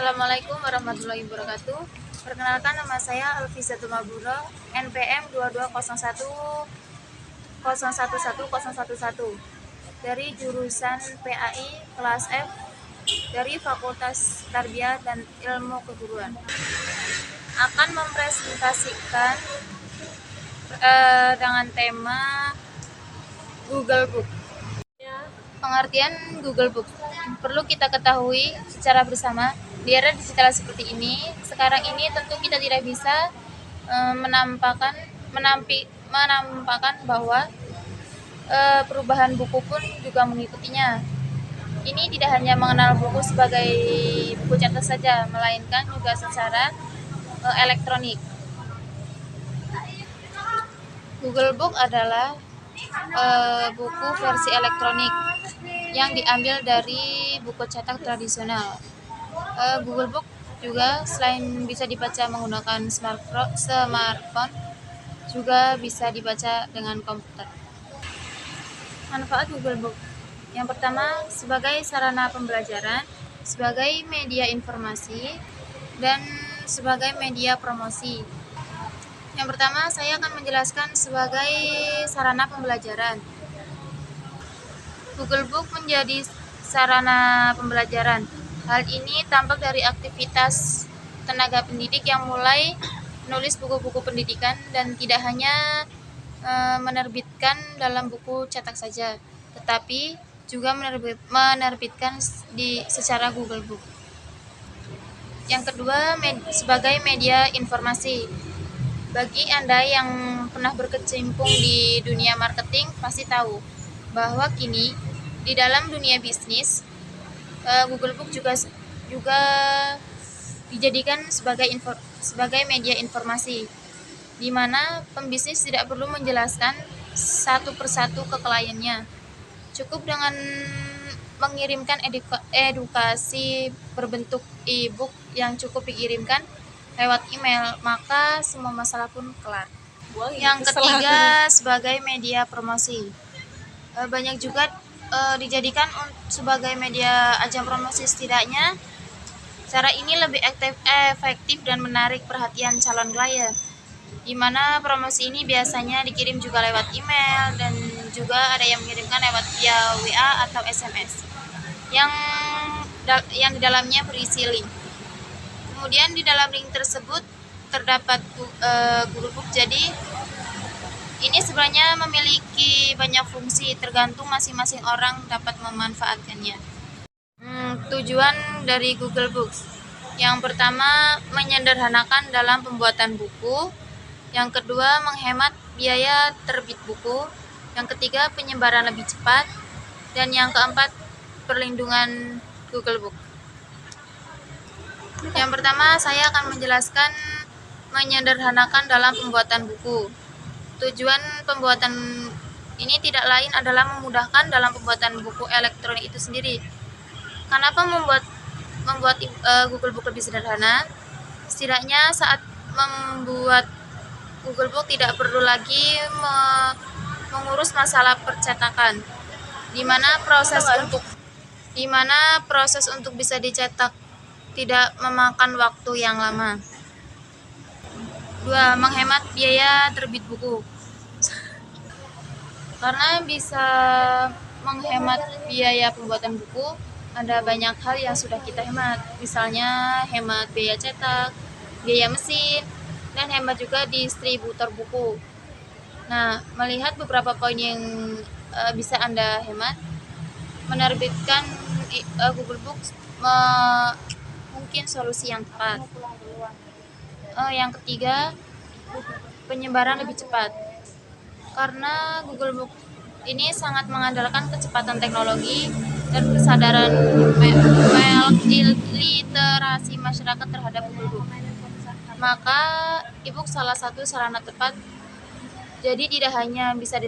Assalamualaikum warahmatullahi wabarakatuh. Perkenalkan, nama saya Alfizatul Maburo, NPM 22110111011 dari jurusan PAI kelas F dari Fakultas Tarbiyah dan Ilmu Keguruan. Akan mempresentasikan dengan tema Google Book. Pengertian Google Book perlu kita ketahui secara bersama di era digital seperti ini. Sekarang ini tentu kita tidak bisa menampakkan bahwa perubahan buku pun juga mengikutinya. Ini tidak hanya mengenal buku sebagai buku cetak saja, melainkan juga secara elektronik. Google Book adalah buku versi elektronik yang diambil dari buku cetak tradisional. Google Book juga selain bisa dibaca menggunakan smartphone, juga bisa dibaca dengan komputer. Manfaat Google Book: yang pertama, sebagai sarana pembelajaran, sebagai media informasi, dan sebagai media promosi. Yang pertama, saya akan menjelaskan sebagai sarana pembelajaran. Google Book menjadi sarana pembelajaran. Hal ini tampak dari aktivitas tenaga pendidik yang mulai menulis buku-buku pendidikan dan tidak hanya menerbitkan dalam buku cetak saja, tetapi juga menerbitkan secara Google Book. Yang kedua, sebagai media informasi. Bagi Anda yang pernah berkecimpung di dunia marketing pasti tahu bahwa kini di dalam dunia bisnis, Google Book juga dijadikan sebagai media informasi, di mana pembisnis tidak perlu menjelaskan satu persatu ke kliennya. Cukup dengan mengirimkan edukasi berbentuk e-book yang cukup dikirimkan lewat email, maka semua masalah pun kelar. Yang ketiga, sebagai media promosi. Banyak juga dijadikan sebagai media ajang promosi. Setidaknya cara ini lebih efektif dan menarik perhatian calon klien, di mana promosi ini biasanya dikirim juga lewat email dan juga ada yang mengirimkan lewat via WA atau SMS yang di dalamnya berisi link. Kemudian di dalam link tersebut terdapat Google Book. Jadi ini sebenarnya memiliki banyak fungsi, tergantung masing-masing orang dapat memanfaatkannya. Tujuan dari Google Books: yang pertama, menyederhanakan dalam pembuatan buku. Yang kedua, menghemat biaya terbit buku. Yang ketiga, penyebaran lebih cepat. Dan yang keempat, perlindungan Google Book. Yang pertama, saya akan menjelaskan menyederhanakan dalam pembuatan buku. Tujuan pembuatan ini tidak lain adalah memudahkan dalam pembuatan buku elektronik itu sendiri. Kenapa membuat Google Book lebih sederhana? Setidaknya saat membuat Google Book tidak perlu lagi mengurus masalah percetakan, di mana proses untuk bisa dicetak tidak memakan waktu yang lama. 2. Menghemat biaya terbit buku. Karena bisa menghemat biaya pembuatan buku, ada banyak hal yang sudah kita hemat. Misalnya hemat biaya cetak, biaya mesin, dan hemat juga distributor buku. Nah, melihat beberapa poin yang bisa Anda hemat, menerbitkan Google Books mungkin solusi yang tepat. Yang ketiga, penyebaran lebih cepat. Karena Google Book ini sangat mengandalkan kecepatan teknologi dan kesadaran literasi masyarakat terhadap Google Book, maka e-book salah satu sarana tepat. Jadi tidak hanya bisa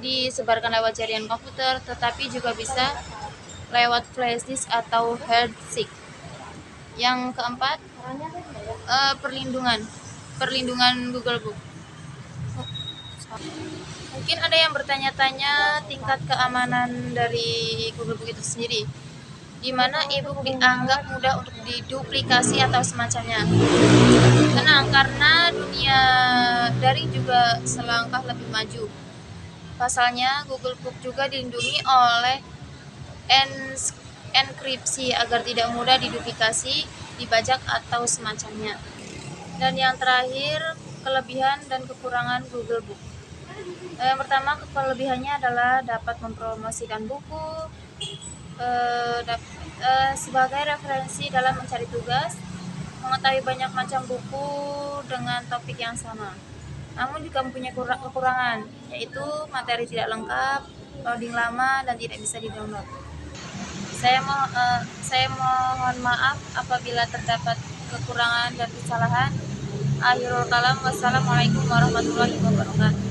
disebarkan lewat jaringan komputer, tetapi juga bisa lewat flash disk atau hard disk. Yang keempat, perlindungan Google Book. Mungkin ada yang bertanya-tanya tingkat keamanan dari Google Book itu sendiri. di mana e-book dianggap mudah untuk diduplikasi atau semacamnya. Tenang, karena dunia daring juga selangkah lebih maju. Pasalnya, Google Book juga dilindungi oleh enkripsi agar tidak mudah diduplikasi, dibajak, atau semacamnya. Dan yang terakhir, kelebihan dan kekurangan Google Book. Yang pertama, kelebihannya adalah dapat mempromosikan buku sebagai referensi dalam mencari tugas, mengetahui banyak macam buku dengan topik yang sama. Namun juga mempunyai kekurangan, yaitu materi tidak lengkap, loading lama, dan tidak bisa di-download. Saya mohon maaf apabila terdapat kekurangan dan kesalahan. Akhirul kalam, wassalamualaikum warahmatullahi wabarakatuh.